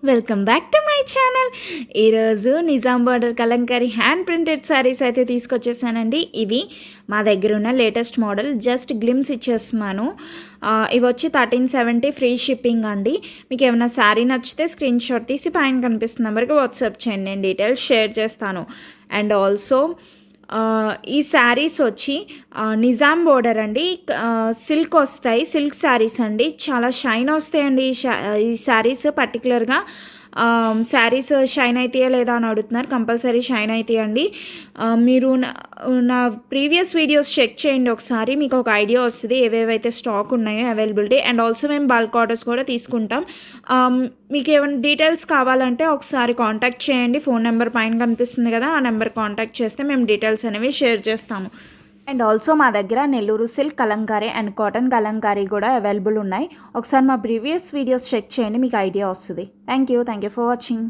Welcome back to my channel. ఈరోజు Nizam border Kalamkari hand printed sarees అయితే తీసుకొచ్చేసానండి. ఇవి మా దగ్గర ఉన్న లేటెస్ట్ మోడల్. జస్ట్ గ్లిమ్స్ ఇచ్చేస్తున్నాను. ఇవి వచ్చి 1370 ఫ్రీ షిప్పింగ్ అండి. మీకు ఏమైనా శారీ నచ్చితే స్క్రీన్ షాట్ తీసి పైన కనిపిస్తున్న నెంబర్కి వాట్సాప్ చేయండి, నేను డీటెయిల్స్ షేర్ చేస్తాను. అండ్ ఆల్సో ఈ శారీస్ వచ్చి నిజాం బోర్డర్ అండి. సిల్క్ వస్తాయి, సిల్క్ శారీస్ అండి. చాలా షైన్ వస్తాయండి ఈ శారీస్. పర్టికులర్గా శారీస్ షైన్ అవుతాయా లేదా అని అడుగుతున్నారు. కంపల్సరీ షైన్ అవుతాయండి. మీరు నా ప్రీవియస్ వీడియోస్ చెక్ చేయండి ఒకసారి, మీకు ఒక ఐడియా వస్తుంది ఏవేవైతే స్టాక్ ఉన్నాయో అవైలబిలిటీ. అండ్ ఆల్సో మేము బల్క్ ఆర్డర్స్ కూడా తీసుకుంటాం. మీకు ఏమైనా డీటెయిల్స్ కావాలంటే ఒకసారి కాంటాక్ట్ చేయండి. ఫోన్ నెంబర్ పైన కనిపిస్తుంది కదా, ఆ నెంబర్ కాంటాక్ట్ చేస్తే మేము డీటెయిల్స్ అనేవి షేర్ చేస్తాము. అండ్ ఆల్సో మా దగ్గర Nellore silk Kalamkari and cotton Kalamkari కూడా అవైలబుల్ ఉన్నాయి. ఒకసారి మా ప్రీవియస్ వీడియోస్ చెక్ చేయండి, మీకు ఐడియా వస్తుంది. Thank you for watching.